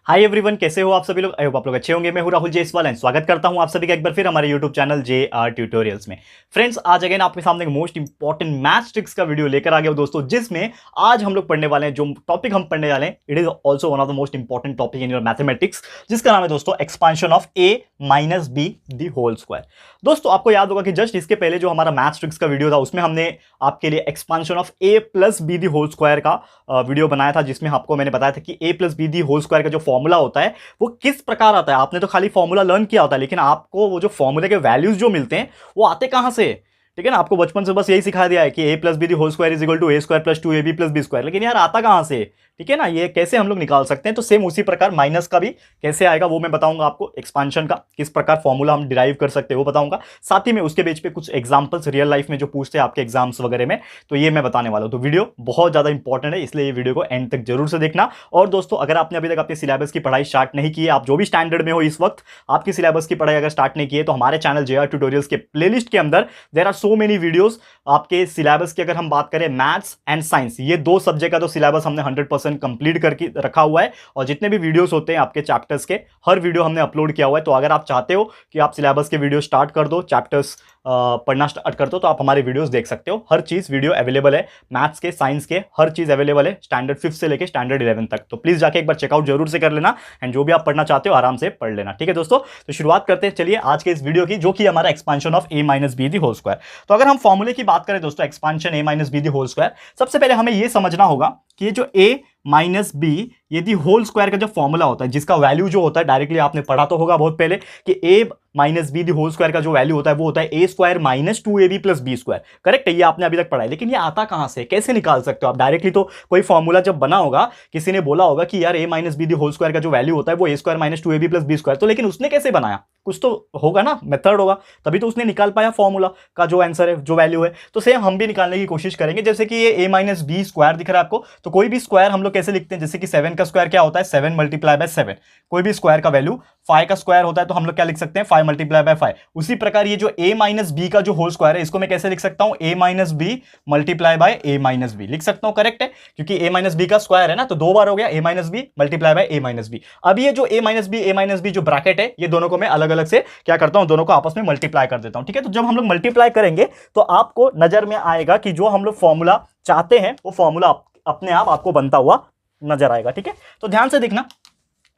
Hi everyone, कैसे हो आप सभी लोग। आई होप आप लोग अच्छे होंगे। मैं हूं राहुल जायसवाल एंड स्वागत करता हूं आप सभी का एक बार फिर हमारे यूट्यूब चैनल JR ट्यूटोरियल्स में। फ्रेंड्स, आज अगेन आपके सामने एक मोस्ट इंपॉर्टेंट मैथ्स ट्रिक्स का वीडियो लेकर आ गया हूं दोस्तों, जिसमें आज हम लोग पढ़ने वाले हैं, जो टॉपिक हम पढ़ने वाले हैं, it is also one of the most important topic in your mathematics, जिसका नाम है दोस्तों expansion of a minus b the whole square. दोस्तों, आपको याद होगा कि जस्ट इसके पहले जो हमारा मैथ्स ट्रिक्स का वीडियो था, उसमें हमने आपके लिए expansion of a plus b the whole square का वीडियो बनाया था, जिसमें आपको मैंने बताया था कि a plus b the whole square का जो फॉर्मूला होता है वो किस प्रकार आता है। आपने तो खाली फॉर्मूला लर्न किया होता है, लेकिन आपको वो जो फॉर्मूले के वैल्यूज जो मिलते हैं वो आते कहां से। ठीक है ना, आपको बचपन से बस यही सिखाया दिया है कि a plus b the whole square is equal to a square plus 2ab plus B square, लेकिन यार आता कहां से। ठीक है ना, ये कैसे हम लोग निकाल सकते हैं। तो सेम उसी प्रकार माइनस का भी कैसे आएगा वो मैं बताऊंगा आपको। एक्सपांशन का किस प्रकार फॉर्मूला हम डिराइव कर सकते हैं वो बताऊंगा। साथ ही में उसके बेच पे कुछ एग्जांपल्स रियल लाइफ में जो पूछते हैं आपके एग्जाम्स वगैरह में, तो ये मैं बताने वाला हूं। तो वीडियो बहुत ज्यादा इंपॉर्टेंट है, इसलिए ये वीडियो को एंड तक जरूर से देखना। और दोस्तों, अगर आपने अभी तक अपने सिलेबस की पढ़ाई स्टार्ट नहीं की है, आप जो भी स्टैंडर्ड में हो इस वक्त, आपकी सिलेबस की पढ़ाई अगर स्टार्ट नहीं की है, तो हमारे चैनल JR ट्यूटोरियल्स के प्लेलिस्ट के अंदर there are so many videos. आपके सिलेबस की अगर हम बात करें, मैथ्स एंड साइंस, ये दो सब्जेक्ट का तो सिलेबस हमने 100% कंप्लीट करके रखा हुआ है। और जितने भी वीडियोस होते हैं आपके चैप्टर्स के, हर वीडियो हमने अपलोड किया हुआ है। तो अगर आप चाहते हो कि आप सिलेबस के वीडियो स्टार्ट कर दो, चैप्टर्स पढ़ना स्टार्ट कर दो, तो आप हमारे वीडियोस देख सकते हो। हर चीज वीडियो अवेलेबल है, मैथ्स के, साइंस के, हर चीज अवेलेबल है, स्टैंडर्ड 5 से लेकर स्टैंडर्ड 11 तक। तो प्लीज जाके एक बार चेकआउट जरूर से कर लेना, एंड जो भी आप पढ़ना चाहते हो आराम से पढ़ लेना। ठीक है दोस्तों, तो शुरुआत करते हैं चलिए आज के इस वीडियो की, जो कि हमारा expansion of a minus B the whole square. तो अगर हम फॉर्मूले की बात करें दोस्तों, expansion a minus B the whole square, सबसे पहले हमें यह समझना होगा कि ये जो a माइनस बी यदि होल स्क्वायर का जो फॉर्मूला होता है, जिसका वैल्यू जो होता है, डायरेक्टली आपने पढ़ा तो होगा बहुत पहले कि a minus B the whole square का जो वैल्यू होता है वो होता है a square minus 2ab plus B square. Correct है, ये आपने अभी तक पढ़ा है। लेकिन ये आता कहां से, कैसे निकाल सकते हो आप डायरेक्टली। तो कोई फॉर्मूला जब बना होगा, किसी ने बोला होगा कि यार a minus B the whole square का जो वैल्यू होता है वो a square minus 2ab plus B square, तो लेकिन उसने कैसे बनाया, कुछ तो होगा ना, मेथड होगा, तभी तो उसने निकाल पाया फॉर्मूला का जो आंसर है, जो वैल्यू है। तो सेम हम भी निकालने की कोशिश करेंगे। जैसे कि ये a माइनस बी स्क्वायर दिख रहा है आपको, तो कोई भी स्क्वायर हम लोग कैसे लिखते हैं, जैसे कि 7 का स्क्वायर क्या होता है, 7 मल्टीप्लाई बाय 7। कोई भी स्क्वायर का वैल्यू 5 का स्क्वायर होता है, तो हम लोग क्या लिख सकते हैं, 5 मल्टीप्लाई बाय 5। उसी प्रकार ये जो a माइनस बी का जो होल स्क्वायर है, इसको मैं कैसे लिख सकता हूं, a minus b multiply by a minus b लिख सकता हूं। करेक्ट है, क्योंकि a माइनस बी का स्क्वायर है ना, तो दो बार हो गया a minus b multiply by a minus b. अब ये जो a माइनस बी जो ब्रैकेट है, ये दोनों को मैं अलग अलग से क्या करता हूं, दोनों को आपस में मल्टीप्लाई कर देता हूं। ठीक है, तो जब हम लोग मल्टीप्लाई करेंगे तो आपको नजर में आएगा कि जो हम लोग फॉर्मूला चाहते हैं वो फॉर्मूला अपने आप आपको बनता हुआ नजर आएगा। ठीक है, तो ध्यान से देखना।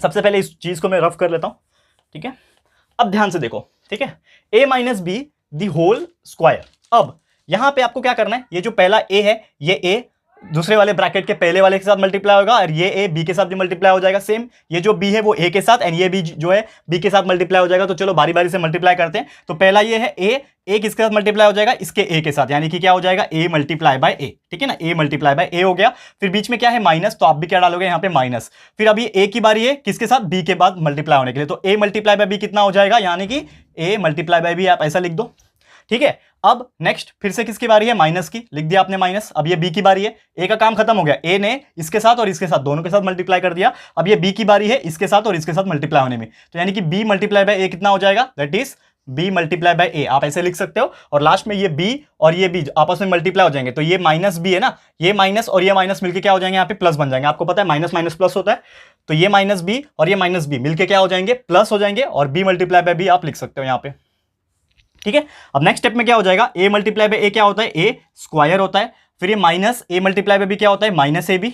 सबसे पहले इस चीज को मैं रफ कर लेता हूं। ठीक है, अब ध्यान से देखो। ठीक है, a minus B the whole square. अब यहां पे आपको क्या करना है, ये जो पहला a है, ये a दूसरे वाले ब्रैकेट के पहले वाले के साथ मल्टीप्लाई होगा, और ये a b के साथ भी मल्टीप्लाई हो जाएगा। सेम ये जो b है वो a के साथ, एंड ये b जो है b के साथ मल्टीप्लाई हो जाएगा। तो चलो बारी बारी से मल्टीप्लाई करते हैं। तो पहला ये है a किसके साथ मल्टीप्लाई हो जाएगा, इसके a के साथ, यानी कि क्या हो जाएगा, a मल्टीप्लाई बाय a। ठीक है ना, a मल्टीप्लाई बाय a हो गया। फिर बीच में क्या है, माइनस, तो आप भी क्या डालोगे यहाँ पे, माइनस। फिर अभी a की बारी है किसके साथ, b के बाद मल्टीप्लाई होने के लिए, तो a मल्टीप्लाई बाय b कितना हो जाएगा, यानी कि a मल्टीप्लाई बाय b, आप ऐसा लिख दो। ठीक है, अब नेक्स्ट फिर से किसकी बारी है, माइनस की, लिख दिया आपने माइनस। अब ये b की बारी है, a का काम खत्म हो गया, a ने इसके साथ और इसके साथ दोनों के साथ मल्टीप्लाई कर दिया। अब ये b की बारी है इसके साथ और इसके साथ मल्टीप्लाई होने में, तो यानी कि b मल्टीप्लाई बाय a कितना हो जाएगा, that is b multiply by a, आप ऐसे लिख सकते हो। और लास्ट में ये b और ये b आपस में मल्टीप्लाई हो जाएंगे, तो ये माइनस b है ना, ये माइनस और ये माइनस मिलकर क्या हो जाएंगे, यहाँ पे प्लस बन जाएंगे। आपको पता है माइनस माइनस प्लस होता है, तो ये माइनस b और ये माइनस b मिलकर क्या हो जाएंगे, प्लस हो जाएंगे, और b मल्टीप्लाई बाय b आप लिख सकते हो यहाँ पे। ठीक है, अब नेक्स्ट स्टेप में क्या हो जाएगा, a मल्टीप्लाई बाय a क्या होता है, a स्क्वायर होता है। फिर ये minus a multiply by b क्या होता है, माइनस ab।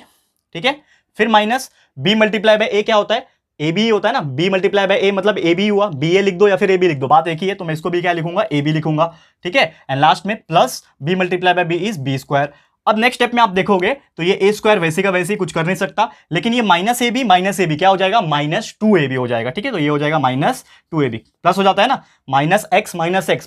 ठीक है, फिर minus b multiply by a क्या होता है, ab ही होता है ना, b मल्टीप्लाई बाय a मतलब ab ही हुआ, ba लिख दो या फिर ab लिख दो, बात एक ही है। तो मैं इसको भी क्या लिखूंगा, ab लिखूंगा। ठीक है, एंड लास्ट में plus b multiply by b is b square. अब नेक्स्ट स्टेप में आप देखोगे तो ये a स्क्वायर वैसे का वैसे ही कुछ कर नहीं सकता, लेकिन ये माइनस ए बी क्या हो जाएगा, माइनस 2ab हो जाएगा। ठीक है, तो ये हो जाएगा माइनस 2ab, प्लस हो जाता है ना, माइनस एक्स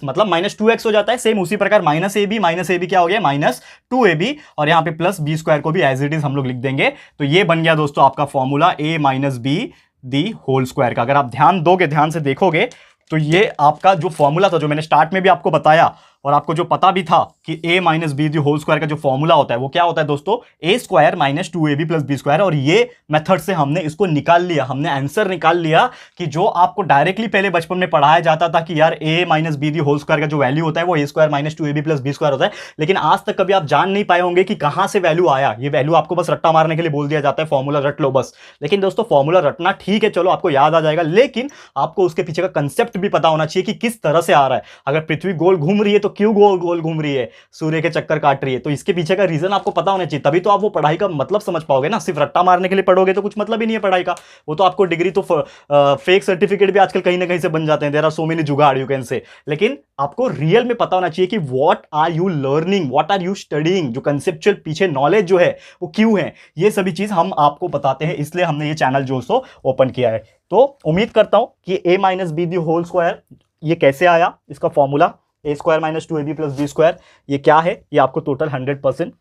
मतलब माइनस 2x हो जाता है। सेम उसी प्रकार माइनस ए बी क्या हो गया, माइनस 2ab, और यहाँ पे प्लस b स्क्वायर को भी एज इट इज हम लोग लिख देंगे। तो ये बन गया दोस्तों आपका formula a minus B the whole square का। अगर आप ध्यान दोगे, ध्यान से देखोगे, तो ये आपका जो फॉर्मूला था, जो मैंने स्टार्ट में भी आपको बताया, और आपको जो पता भी था कि a minus B the whole square का जो फॉर्मूला होता है वो क्या होता है दोस्तों, A square minus 2ab plus B square. और ये मेथड से हमने इसको निकाल लिया, हमने आंसर निकाल लिया कि जो आपको डायरेक्टली पहले बचपन में पढ़ाया जाता था कि यार a minus B the whole square का जो वैल्यू होता है वो A square minus 2ab plus B square होता है। लेकिन आज तक कभी आप जान नहीं पाए होंगे कि कहां से वैल्यू आया। ये वैल्यू आपको बस रट्टा मारने के लिए बोल दिया जाता है, फॉर्मूला रट लो बस। लेकिन दोस्तों फॉर्मूला रटना ठीक है, चलो आपको याद आ जाएगा, लेकिन आपको उसके पीछे का कंसेप्ट भी पता होना चाहिए कि किस तरह से आ रहा है। अगर पृथ्वी गोल घूम रही है तो क्यों गोल गोल घूम रही है, सूर्य के चक्कर काट रही है, तो इसके पीछे का रीजन आपको पता होना चाहिए, तभी तो आप वो पढ़ाई का मतलब समझ पाओगे ना। सिर्फ रट्टा मारने के लिए पढ़ोगे तो कुछ मतलब ही नहीं है पढ़ाई का। वो तो आपको डिग्री तो फेक सर्टिफिकेट भी आजकल कहीं ना कहीं से बन जाते हैं, देयर आर सो मेनी जुगाड़ यू कैन से। लेकिन आपको रियल में पता होना चाहिए कि what are you learning, what are you studying, जो कंसेप्चुअल पीछे नॉलेज जो है वो क्यों है, ये सभी चीज हम आपको बताते हैं। इसलिए हमने ये चैनल जो सो ओपन किया है। तो उम्मीद करता हूं कि a minus B the whole square ये कैसे आया, इसका formula A square minus 2ab plus B square ये क्या है, ये आपको टोटल 100%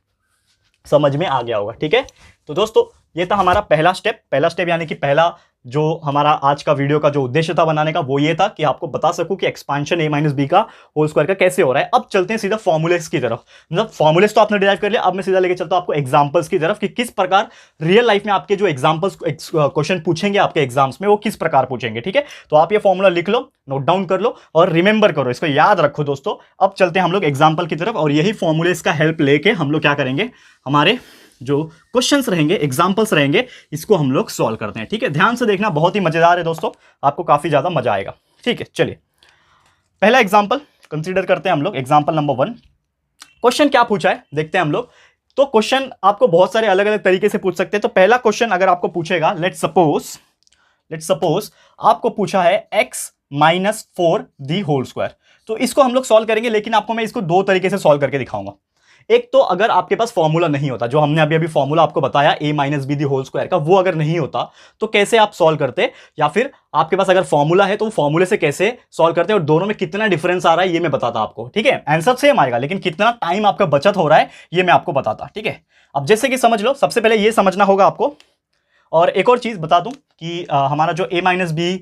समझ में आ गया होगा। ठीक है, तो दोस्तों ये था हमारा पहला स्टेप यानी कि पहला जो हमारा आज का वीडियो का जो उद्देश्य था बनाने का वो ये था कि आपको बता सकूं कि एक्सपांशन a माइनस बी का होल स्क्वायर का कैसे हो रहा है। अब चलते हैं सीधा फॉर्मूलेस की तरफ। मतलब फॉर्मूलेस तो आपने डिराइव कर लिया, अब मैं सीधा लेके चलता हूं आपको एग्जांपल्स की तरफ कि किस प्रकार रियल लाइफ में आपके जो एग्जांपल्स क्वेश्चन पूछेंगे आपके एग्जाम्स में वो किस प्रकार पूछेंगे। ठीक है, तो आप ये फॉर्मूला लिख लो, नोट डाउन कर लो और रिमेंबर करो, इसको याद रखो दोस्तों। अब चलते हैं हम लोग एग्जाम्पल की तरफ और यही फॉर्मूलेस का हेल्प लेके हम लोग क्या करेंगे, हमारे जो क्वेश्चंस रहेंगे, एग्जांपल्स रहेंगे, इसको हम लोग सॉल्व करते हैं। ठीक है, ध्यान से देखना, बहुत ही मजेदार है दोस्तों, आपको काफी ज्यादा मजा आएगा। ठीक है, चलिए पहला एग्जांपल कंसीडर करते हैं हम लोग। एग्जांपल नंबर 1, क्वेश्चन क्या पूछा है देखते हैं हम लोग। तो क्वेश्चन आपको बहुत सारे अलग अलग तरीके से पूछ सकते हैं। तो पहला क्वेश्चन अगर आपको पूछेगा, लेट्स सपोज आपको पूछा है x minus 4 the whole square, तो इसको हम लोग सॉल्व करेंगे। लेकिन आपको मैं इसको दो तरीके से सॉल्व करके दिखाऊंगा। एक तो अगर आपके पास फॉर्मूला नहीं होता, जो हमने अभी फॉर्मूला आपको बताया a minus B the whole square का, वो अगर नहीं होता तो कैसे आप सॉल्व करते, या फिर आपके पास अगर फॉर्मूला है तो वो फॉर्मूले से कैसे सॉल्व करते और दोनों में कितना डिफरेंस आ रहा है ये मैं बताता आपको। ठीक है, आंसर सेम आएगा लेकिन कितना टाइम आपका बचत हो रहा है ये मैं आपको बताता। ठीक है, अब जैसे कि समझ लो, सबसे पहले ये समझना होगा आपको। और एक और चीज बता दूं कि हमारा जो a माइनस बी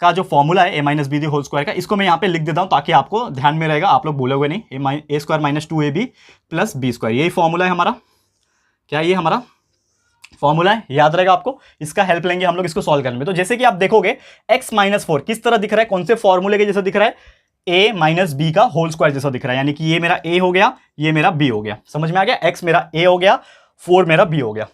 का जो फॉर्मूला है a minus B the whole square का, इसको मैं यहाँ पे लिख देता हूँ ताकि आपको ध्यान में रहेगा, आप लोग भूलोगे नहीं। A square minus 2ab plus B square, यही फॉर्मूला है हमारा। क्या ये हमारा फॉर्मूला है, याद रहेगा आपको, इसका हेल्प लेंगे हम लोग इसको सॉल्व करने में। तो जैसे कि आप देखोगे x माइनस 4 किस तरह दिख रहा है, कौन से फॉर्मूले के जैसा दिख रहा है, a माइनस बी का होल स्क्वायर जैसा दिख रहा है। यानी कि ये मेरा a हो गया, ये मेरा b हो गया। समझ में आ गया, x मेरा a हो गया, 4 मेरा b हो गया।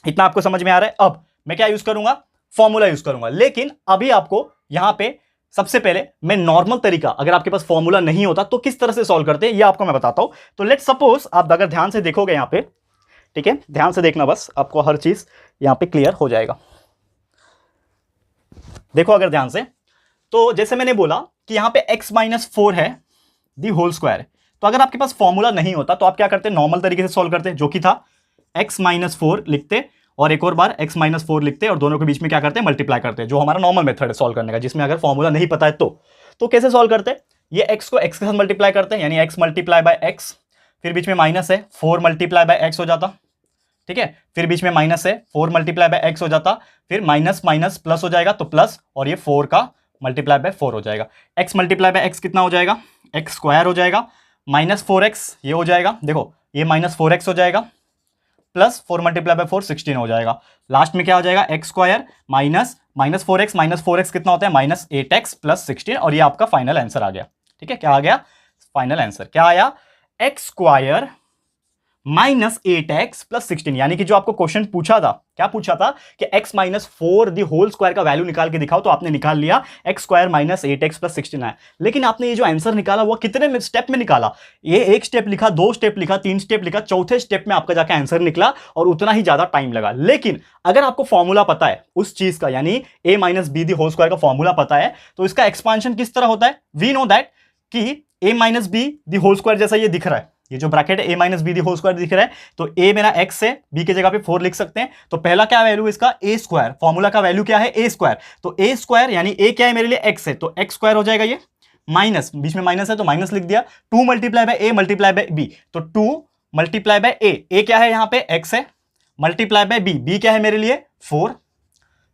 इतना आपको समझ में आ रहा है। अब मैं क्या यूज करूंगा, फॉर्मूला यूज करूंगा। लेकिन अभी आपको यहां पे सबसे पहले मैं नॉर्मल तरीका, अगर आपके पास फॉर्मूला नहीं होता तो किस तरह से सॉल्व करते हैं ये आपको मैं बताता हूं। तो लेट्स सपोज आप अगर ध्यान से देखोगे यहां पे, ठीक है, ध्यान से देखना, बस आपको हर चीज यहां पे क्लियर हो जाएगा। देखो अगर ध्यान से, तो जैसे मैंने बोला कि यहां पे x माइनस 4 है दी होल स्क्वायर, तो अगर आपके पास फॉर्मूला नहीं होता तो आप क्या करते, नॉर्मल तरीके से सॉल्व करते, जो कि था x माइनस 4 लिखते और एक और बार x माइनस 4 लिखते और दोनों के बीच में क्या करते हैं, मल्टीप्लाई करते हैं, जो हमारा नॉर्मल मेथड है सॉल्व करने का, जिसमें अगर फॉर्मूला नहीं पता है तो कैसे सॉल्व करते हैं, ये x को x के साथ मल्टीप्लाई करते हैं, यानी x मल्टीप्लाई बाय x, फिर बीच में माइनस है 4 मल्टीप्लाई बाय x हो जाता। ठीक है, फिर बीच में माइनस है 4 मल्टीप्लाई बाय x हो जाता, फिर माइनस माइनस प्लस हो जाएगा तो प्लस, और ये 4 का मल्टीप्लाई बाय 4 हो जाएगा। x मल्टीप्लाई बाय x कितना हो जाएगा, x स्क्वायर हो जाएगा, माइनस 4x ये हो जाएगा, देखो ये माइनस 4x हो जाएगा, प्लस 4 मल्टीप्लाई बाय 4 16 हो जाएगा। लास्ट में क्या हो जाएगा, x square minus minus 4x कितना होता है, माइनस 8x प्लस 16, और ये आपका फाइनल आंसर आ गया। ठीक है, क्या आ गया, फाइनल आंसर क्या आया, x square minus 8x plus 16। यानी कि जो आपको क्वेश्चन पूछा था, क्या पूछा था कि x minus 4 the whole square का वैल्यू निकाल के दिखाओ, तो आपने निकाल लिया x square minus 8x plus 16 है। लेकिन आपने ये जो आंसर निकाला वो कितने स्टेप में निकाला, ये एक स्टेप लिखा, 2 स्टेप लिखा, 3 स्टेप लिखा, चौथे स्टेप में आपका जाके आंसर निकला और उतना ही ज्यादा टाइम लगा। लेकिन अगर आपको फॉर्मूला पता है उस चीज का, यानी a minus B the whole square का फॉर्मूला पता है, तो इसका एक्सपांशन किस तरह होता है, वी नो दैट कि a minus B the whole square जैसा ये दिख रहा है, ये जो ब्रैकेट है a minus B the whole square दिख रहा है, तो a मेरा x है, b की जगह पे 4 लिख सकते हैं। तो पहला क्या वैल्यू इसका, a स्क्वायर, फॉर्मूला का वैल्यू क्या है, a स्क्वायर, तो a स्क्वायर यानी a क्या है मेरे लिए, x है, तो x स्क्वायर हो जाएगा, ये माइनस, बीच में माइनस है तो माइनस लिख दिया, 2 multiply by a multiply by b, तो 2 मल्टीप्लाई बाय a क्या है यहाँ पे, x है, मल्टीप्लाई बाय b क्या है मेरे लिए 4,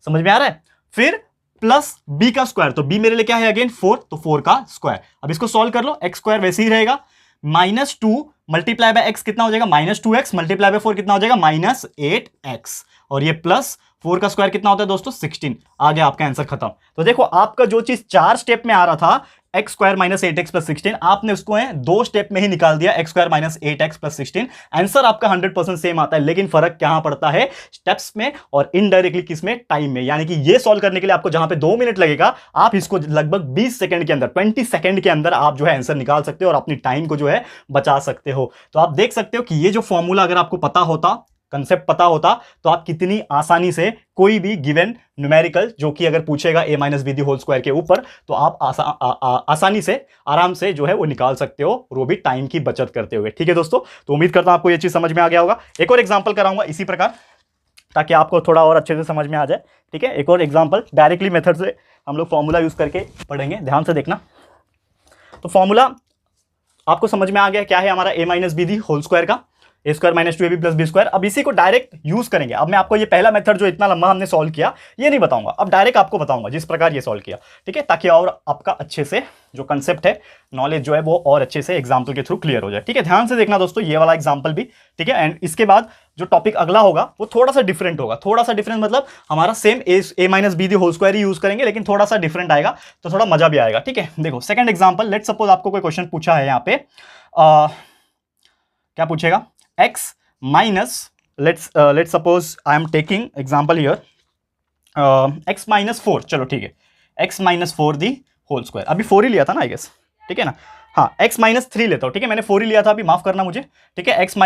समझ में आ रहा है, फिर प्लस बी का स्क्वायर, तो बी मेरे लिए क्या है अगेन 4, तो 4 का स्क्वायर। अब इसको सॉल्व कर लो, एक्स स्क्वायर वैसे ही रहेगा, -2 मल्टीप्लाई बाय एक्स कितना हो जाएगा, -2x मल्टीप्लाई बाय 4 कितना हो जाएगा, -8x, और ये प्लस 4 का स्क्वायर कितना होता है दोस्तों 16। आ गया आपका आंसर खत्म। तो देखो आपका जो चीज 4 स्टेप में आ रहा था एक्स स्क्वायर -8x + 16, आपने उसको है 2 स्टेप में ही निकाल दिया, एक्स स्क्वायर -8x + 16। आंसर आपका 100% सेम आता है, लेकिन फर्क कहां पड़ता है, स्टेप्स में और इनडायरेक्टली किसमें, टाइम में। यानी कि ये सॉल्व करने के लिए आपको जहां पे 2 मिनट लगेगा, आप इसको लगभग 20 सेकंड के अंदर, 20 सेकंड के अंदर आप जो है आंसर निकाल सकते हो और अपनी टाइम को जो है बचा सकते हो। तो आप देख सकते हो कि ये जो फॉर्मूला अगर आपको पता होता, कंसेप्ट पता होता, तो आप कितनी आसानी से कोई भी गिवन न्यूमेरिकल जो कि अगर पूछेगा a - b होल स्क्वायर के ऊपर, तो आप आसानी से आराम से जो है वो निकाल सकते हो, और वो भी टाइम की बचत करते हुए। ठीक है दोस्तों, तो उम्मीद करता हूं आपको ये चीज समझ में आ गया होगा। एक और एग्जांपल कराऊंगा इसी प्रकार, ताकि आपको थोड़ा और अच्छे से समझ में आ जाए। ठीक है, एक और एग्जांपल डायरेक्टली मेथड से हम लोग फॉर्मूला यूज करके पढ़ेंगे, ध्यान से देखना। तो फॉर्मूला आपको समझ में आ गया क्या है हमारा a - b होल स्क्वायर का, a square - 2ab + b square. अब इसी को डायरेक्ट यूज करेंगे। अब मैं आपको ये पहला मेथड जो इतना लंबा हमने सॉल्व किया ये नहीं बताऊंगा, अब डायरेक्ट आपको बताऊंगा जिस प्रकार ये सॉल्व किया। ठीक है, ताकि और आपका अच्छे से जो कंसेप्ट है, नॉलेज जो है वो और अच्छे से एग्जाम्पल के थ्रू क्लियर हो जाए। ठीक है, ध्यान से देखना दोस्तों ये वाला एग्जाम्पल भी। ठीक है, एंड इसके बाद जो टॉपिक अगला होगा वो थोड़ा सा डिफरेंट होगा। थोड़ा सा डिफरेंट मतलब हमारा same a - b whole square ही यूज करेंगे, लेकिन थोड़ा सा डिफरेंट आएगा, तो थोड़ा मजा भी आएगा। ठीक है, देखो सेकंड एग्जाम्पल, लेट सपोज आपको कोई क्वेश्चन पूछा है यहाँ पे, क्या पूछेगा, x minus let's suppose I am taking example here, x - 4, चलो ठीक है, x - 4 दी होल स्क्वायर, अभी 4 ही लिया था ना आई गेस। ठीक है ना, हाँ x - 3 लेता हूं। ठीक है, मैंने 4 ही लिया था अभी, माफ करना मुझे। ठीक है, x -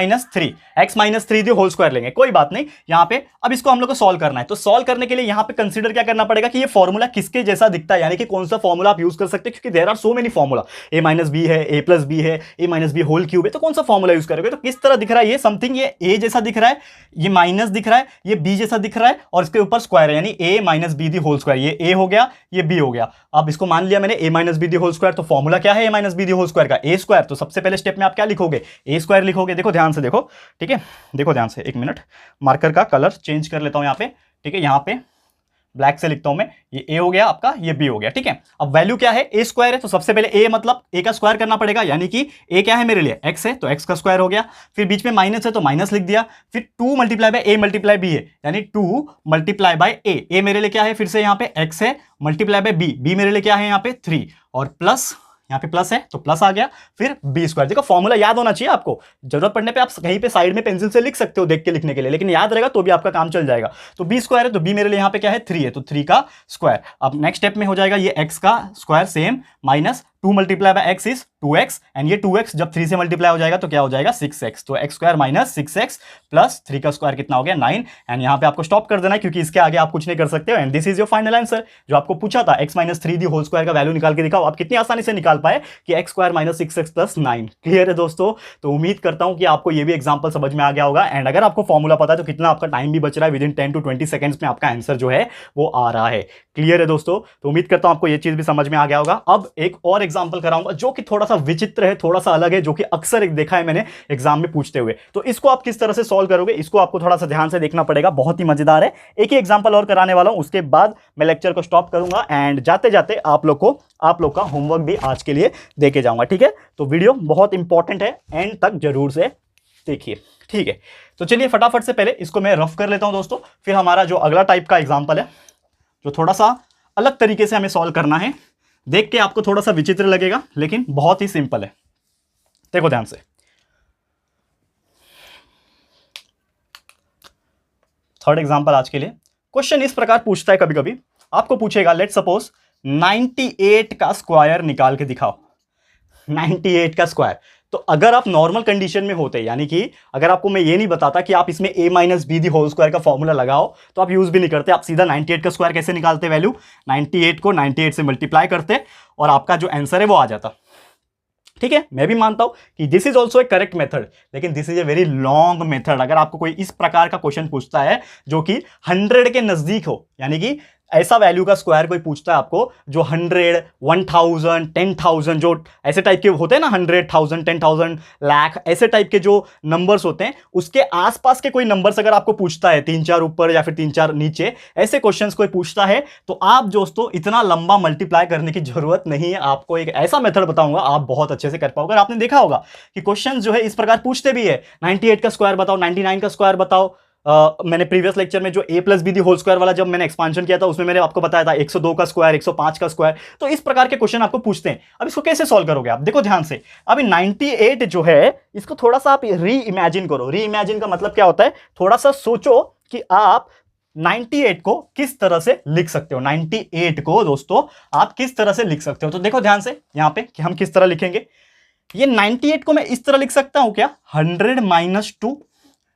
3 दी होल स्क्वायर लेंगे, कोई बात नहीं यहाँ पे। अब इसको हम लोग को सॉल्व करना है, तो सॉल्व करने के लिए यहाँ पे कंसीडर क्या करना पड़ेगा कि ये फॉर्मूला किसके जैसा दिखता है, यानी कि कौन सा फॉर्मूला आप यूज कर सकते हैं, क्योंकि there are so many formula, a - b है, a + b है, a - b होल क्यूब है, तो कौन सा फॉर्मूला यूज करोगे। तो किस तरह दिख रहा है ये समथिंग, ये a जैसा दिख रहा है, ये माइनस दिख रहा है, ये b जैसा दिख रहा है, और इसके ऊपर स्क्वायर है, यानी a - b the whole square, ये a हो गया, ये b हो गया। अब इसको मान लिया मैंने a - b the whole square, तो फॉर्मूला क्या है a - b the whole square का, a स्क्वायर। तो सबसे पहले स्टेप में आप क्या लिखोगे, a स्क्वायर लिखोगे। देखो ध्यान से देखो, ठीक है, देखो ध्यान से, एक मिनट, मार्कर का कलर चेंज कर लेता हूं यहाँ पे। ठीक है, यहाँ पे ब्लैक से लिखता हूं मैं, ये a हो गया आपका, ये b हो गया। ठीक है, अब वैल्यू क्या है, a स्क्वायर है, तो सबसे पहले a मतलब a का स्क्वायर करना पड़ेगा, यानी कि a क्या है मेरे लिए, x है, तो x का स्क्वायर हो गया। फिर बीच में माइनस है तो माइनस लिख दिया। फिर 2 × a × b है, यानी 2 × a मेरे लिए क्या है, फिर से यहाँ पे x है, मल्टीप्लाई बाय b मेरे लिए क्या है यहाँ पे 3, और प्लस यहाँ पे प्लस है तो प्लस आ गया, फिर बी स्क्वायर। देखो फॉर्मूला याद होना चाहिए आपको, जरूरत पड़ने पे आप कहीं पे साइड में पेंसिल से लिख सकते हो देख के लिखने के लिए, लेकिन याद रहेगा तो भी आपका काम चल जाएगा। तो बी स्क्वायर है, तो बी मेरे लिए यहाँ पे क्या है 3 है, तो 3 का स्क्वायर। अब नेक्स्ट स्टेप में हो जाएगा ये एक्स का square same, minus 2 × x is 2x, and ये 2x जब 3 से मल्टीप्लाई हो जाएगा तो क्या हो जाएगा 6x, तो x square minus 6x plus 3 का स्क्वायर कितना हो गया 9, एंड यहाँ पे आपको स्टॉप कर देना है क्योंकि इसके आगे आप कुछ नहीं कर सकते हो। And this is your final answer. जो आपको पूछा था x - 3 दी होल स्क्वायर का वैल्यू निकाल के दिखाओ, आप कितनी आसानी से निकाल पाए कि x square minus 6x plus 9। Clear है दोस्तों, तो उम्मीद करता हूं कि आपको ये भी एग्जांपल समझ में आ गया होगा। एंड अगर आपको फॉर्मूला पता है तो कितना आपका टाइम भी बच रहा है, विद इन 10 to 20 सेकंड्स में आपका आंसर जो है वो आ रहा है। क्लियर है दोस्तों, तो उम्मीद करता हूं आपको ये चीज भी समझ में आ गया होगा। अब एक और एग्जांपल कराऊंगा जो कि थोड़ा सा विचित्र है, थोड़ा सा अलग है, जो कि अक्सर एक देखा है मैंने एग्जाम में पूछते हुए। तो इसको आप किस तरह से सॉल्व करोगे, इसको आपको थोड़ा सा ध्यान से देखना पड़ेगा, बहुत ही मजेदार है। एक ही एग्जांपल और कराने वाला हूं, उसके बाद मैं लेक्चर को स्टॉप करूंगा एंड जाते जाते आप लोग का होमवर्क भी आज के लिए देके जाऊंगा। ठीक है, तो वीडियो बहुत इंपॉर्टेंट है, एंड तक जरूर से देखिए। ठीक है, तो चलिए फटाफट से पहले इसको मैं रफ कर लेता हूं दोस्तों, फिर हमारा जो अगला टाइप का एग्जाम्पल है जो थोड़ा सा अलग तरीके से हमें सॉल्व करना है, देख के आपको थोड़ा सा विचित्र लगेगा लेकिन बहुत ही सिंपल है। देखो ध्यान से, थर्ड एग्जांपल आज के लिए। क्वेश्चन इस प्रकार पूछता है, कभी कभी आपको पूछेगा लेट सपोज 98 का स्क्वायर निकाल के दिखाओ। 98 का स्क्वायर, तो अगर आप नॉर्मल कंडीशन में होते, यानी कि अगर आपको मैं ये नहीं बताता कि आप इसमें a - b the whole square का फॉर्मूला लगाओ, तो आप यूज भी नहीं करते, आप सीधा 98 का स्क्वायर कैसे निकालते, वैल्यू 98 को 98 से मल्टीप्लाई करते और आपका जो आंसर है वो आ जाता। ठीक है, मैं भी मानता हूं कि this is also a correct method, लेकिन this is a very long method. अगर आपको कोई इस प्रकार का क्वेश्चन पूछता है जो कि 100 के नजदीक हो, यानी कि ऐसा वैल्यू का स्क्वायर कोई पूछता है आपको जो 100, 1000, 10,000 जो ऐसे टाइप के होते हैं ना, 100,000, 10,000, लाख, ऐसे टाइप के जो नंबर्स होते हैं उसके आसपास के कोई नंबर्स अगर आपको पूछता है 3-4 ऊपर या फिर 3-4 नीचे, ऐसे क्वेश्चंस कोई पूछता है तो आप दोस्तों इतना लंबा मल्टीप्लाई करने की जरूरत नहीं है। आपको एक ऐसा मेथड बताऊंगा, आप बहुत अच्छे से कर पाओगे। आपने देखा होगा कि क्वेश्चन जो है इस प्रकार पूछते भी है, 98 का स्क्वायर बताओ, 99 का स्क्वायर बताओ। मैंने प्रीवियस लेक्चर में जो a plus b the whole square वाला जब मैंने एक्सपांशन किया था उसमें मैंने आपको बताया था 102 का स्क्वायर, 105 का स्क्वायर। तो इस प्रकार के क्वेश्चन आपको पूछते हैं। अब इसको कैसे सॉल्व करोगे आप, देखो ध्यान से। अभी 98 जो है इसको थोड़ा सा आप री इमेजिन करो। री इमेजिन का मतलब क्या होता है, थोड़ा सा सोचो कि आप 98 को किस तरह से लिख सकते हो। 98 को दोस्तों आप किस तरह से लिख सकते हो, तो देखो ध्यान से यहां पे कि हम किस तरह लिखेंगे। ये 98 को मैं इस तरह लिख सकता हूं क्या, 100 माइनस 2।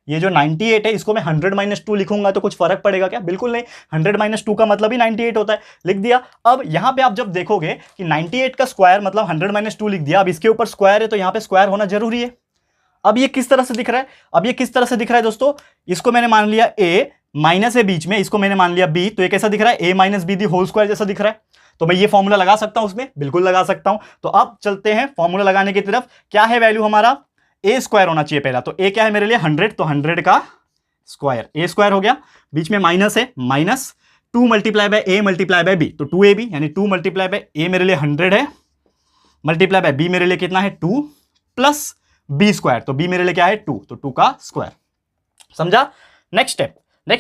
ये जो 98 है इसको मैं 100 माइनस 2 लिखूंगा तो कुछ फर्क पड़ेगा क्या, बिल्कुल नहीं। 100 माइनस 2 का मतलब ही 98 होता है, लिख दिया। अब यहां पे आप जब देखोगे कि 98 का स्क्वायर मतलब 100 माइनस 2 लिख दिया, अब इसके ऊपर स्क्वायर है तो यहां पे स्क्वायर होना जरूरी है। अब ये किस तरह से दिख रहा है, अब ये किस तरह से दिख रहा है दोस्तों, इसको मैंने मान लिया a, माइनस है बीच में, इसको मैंने मान लिया b, तो ये कैसा दिख रहा है, a minus B the whole square जैसा दिख रहा है। तो मैं ये फॉर्मूला लगा सकता हूं उसमें, बिल्कुल लगा सकता हूं। तो अब चलते हैं फॉर्मूला लगाने की तरफ। क्या है वैल्यू हमारा, a स्क्वायर होना चाहिए पहला। तो a क्या है मेरे लिए 100, तो 100 का स्क्वायर, a स्क्वायर हो गया। बीच में माइनस है, minus 2 multiply by a multiply by b, तो 2ab यानी 2 मल्टीप्लाई बाय a मेरे लिए 100 है, मल्टीप्लाई बाय b मेरे लिए कितना है 2, प्लस b स्क्वायर, तो b मेरे लिए क्या है 2, तो 2 का स्क्वायर। समझा। नेक्स्ट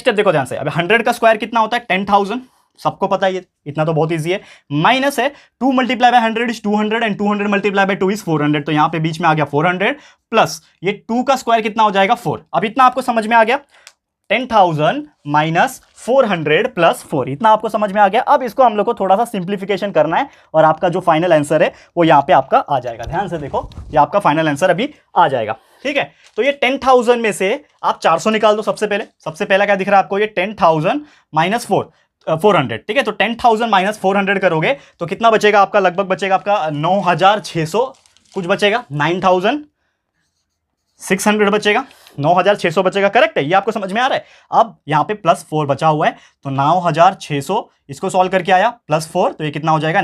स्टेप देखो ध्यान से। अब 100 का स्क्वायर कितना होता है 10,000, सबको पता है ये, इतना तो बहुत इजी है। माइनस है 2 multiply by 100 is 200 and 200 multiply by 2 is 400, तो यहां पे बीच में आ गया 400, प्लस ये 2 का स्क्वायर कितना हो जाएगा 4। अब इतना आपको समझ में आ गया, 10,000 माइनस 400 प्लस 4, इतना आपको समझ में आ गया। अब इसको हम लोग को थोड़ा सा सिंप्लीफिकेशन करना है और आपका जो फाइनल आंसर है वो यहां पे आपका आ जाएगा। ध्यान से देखो, ये आपका फाइनल आंसर अभी आ जाएगा, ठीक है। तो ये 10,000 में से आप 400 निकाल दो। सबसे पहला क्या दिख रहा है आपको, ये 10,000 माइनस 400, ठीक है। तो 10,000 माइनस 400 करोगे तो कितना बचेगा आपका, लगभग बचेगा आपका 9,600 कुछ बचेगा, 9,600 बचेगा, 9,600 बचेगा। करेक्ट है, ये आपको समझ में आ रहा है। अब यहां पे प्लस 4 बचा हुआ है, तो 9,600 इसको सॉल्व करके आया, प्लस 4, तो ये कितना हो जाएगा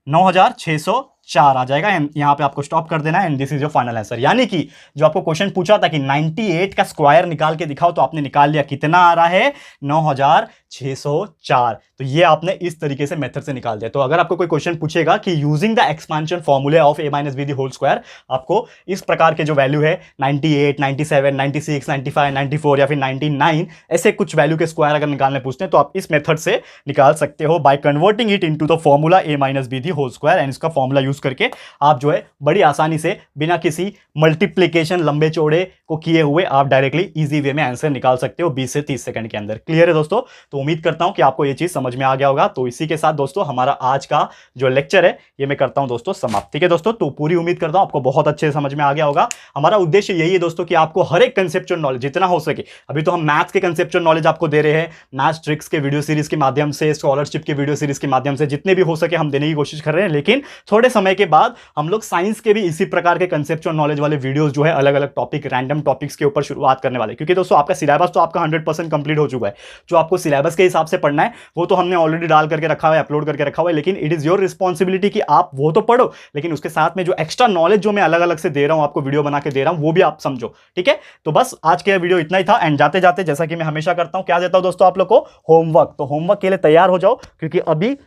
9,604 आ जाएगा। यहां पे आपको स्टॉप कर देना है and this is your final answer. यानी कि जो आपको क्वेश्चन पूछा था कि 98 का स्क्वायर निकाल के दिखाओ, तो आपने निकाल लिया, कितना आ रहा है 9,604। तो ये आपने इस तरीके से मेथड से निकाल दिया। तो अगर आपको कोई क्वेश्चन पूछेगा कि यूजिंग द एक्सपांशन फॉर्मूले of a minus B the whole square, आपको इस प्रकार के जो वैल्यू है 98, 97, 96, 95, 94 या फिर 99 ऐसे कुछ वैल्यू के स्क्वायर अगर निकालने पूछते हैं तो आप इस मेथड से निकाल सकते हो by converting it into the formula a minus B the whole square. And इसका फॉर्मूला यूज करके आप जो है बड़ी आसानी से बिना किसी मल्टीप्लीकेशन लंबे चौड़े को किए हुए आप डायरेक्टली इजी वे में आंसर निकाल सकते हो 20 से 30 सेकंड के अंदर। क्लियर है दोस्तों। तो उम्मीद करता हूं कि आपको ये चीज समझ में आ गया होगा। तो इसी के साथ दोस्तों हमारा आज का जो लेक्चर है ये मैं करता हूं दोस्तों समाप्त। ठीक है दोस्तों, तो पूरी उम्मीद करता हूं आपको बहुत अच्छे से समझ में आ गया होगा। हमारा उद्देश्य यही है दोस्तों कि आपको हर एक कंसेप्चुअल नॉलेज जितना हो सके, अभी तो हम मैथ्स के कंसेप्चुअल नॉलेज आपको दे रहे हैं, मैथ्स ट्रिक्स के वीडियो सीरीज के माध्यम से, स्कॉलरशिप के वीडियो सीरीज के माध्यम से जितने भी हो सके हम देने की कोशिश कर रहे हैं। लेकिन थोड़े समय के बाद हम लोग साइंस के भी इसी प्रकार के कंसेप्चुअल नॉलेज वाले वीडियोस जो है अलग अलग टॉपिक, रैंडम टॉपिक्स के ऊपर शुरुआत करने वाले, क्योंकि दोस्तों आपका सिलेबस तो आपका 100% कंप्लीट हो चुका है। जो आपको सिलेबस के हिसाब से पढ़ना है वो तो हमने ऑलरेडी डाल करके रखा हुआ है, अपलोड करके रखा हुआ है। लेकिन इट इज योर रिस्पॉन्सिबिलिटी कि आप वो तो पढ़ो, लेकिन उसके साथ में जो एक्स्ट्रा नॉलेज जो मैं अलग अलग से दे रहा हूं, आपको वीडियो बना के दे रहा हूं, वो भी आप समझो। ठीक है, तो बस आज के वीडियो इतना ही था। एंड जाते जाते जैसा कि मैं हमेशा करता हूं, क्या देता हूं दोस्तों आप लोग को, होमवर्क। तो होमवर्क के लिए तैयार हो जाओ, क्योंकि अभी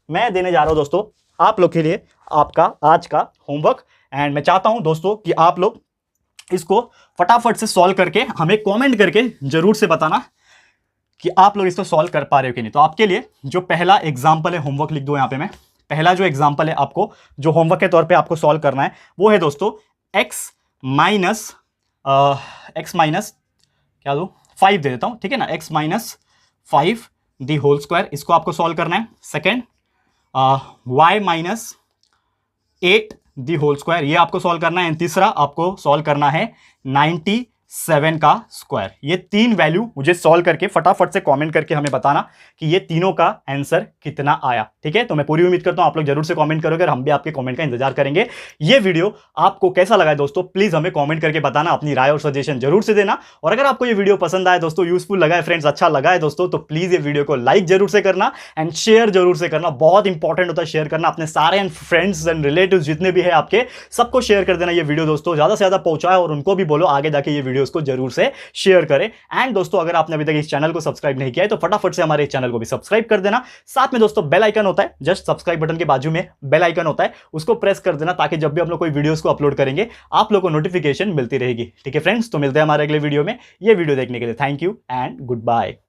मैं देने जा रहा हूं दोस्तों आप लोग के लिए आपका आज का होमवर्क। एंड मैं चाहता हूं दोस्तों कि आप लोग इसको फटाफट से सॉल्व करके हमें कमेंट करके जरूर से बताना कि आप लोग इसको सॉल्व कर पा रहे हो कि नहीं। तो आपके लिए जो पहला एग्जांपल है, होमवर्क लिख दो यहां पे, मैं पहला जो एग्जांपल है आपको जो होमवर्क के तौर पे आपको सॉल्व करना है वो है दोस्तों x माइनस क्या दो 5 दे देता हूं, ठीक है ना, x minus 5 the whole square, इसको आपको सॉल्व करना है। Second y minus 8 the whole square, ये आपको सॉल्व करना है। तीसरा आपको सॉल्व करना है 90 7 का स्क्वायर। ये 3 वैल्यू मुझे सॉल्व करके फटाफट से कमेंट करके हमें बताना कि ये तीनों का आंसर कितना आया। ठीक है, तो मैं पूरी उम्मीद करता हूं आप लोग जरूर से कमेंट करोगे और हम भी आपके कमेंट का इंतजार करेंगे। ये वीडियो आपको कैसा लगा है दोस्तों, प्लीज हमें कमेंट करके बताना, अपनी राय और सजेशन जरूर से देना। और अगर आपको ये वीडियो पसंद आए दोस्तों, यूजफुल लगा है फ्रेंड्स, अच्छा लगा है दोस्तों, तो प्लीज ये वीडियो को लाइक जरूर से करना एंड शेयर जरूर से करना। बहुत इंपॉर्टेंट होता है शेयर करना, अपने सारे फ्रेंड्स एंड रिलेटिव्स जितने भी है आपके, सबको शेयर कर देना ये वीडियो दोस्तों, ज्यादा से ज्यादा पहुंचाए और उनको भी बोलो आगे जाके ये वीडियोस को जरूर से शेयर करें। एंड दोस्तों अगर आपने अभी तक इस चैनल को सब्सक्राइब नहीं किया है तो फटाफट से हमारे चैनल को भी सब्सक्राइब कर देना। साथ में दोस्तों बेल आइकन होता है, जस्ट सब्सक्राइब बटन के बाजू में बेल आइकन होता है, उसको प्रेस कर देना ताकि जब भी हम लोग कोई वीडियोस को अपलोड करेंगे आप लोग को नोटिफिकेशन मिलती रहेगी। ठीक है फ्रेंड्स, तो मिलते हैं हमारे अगले वीडियो में। ये वीडियो देखने के लिए thank you and good bye.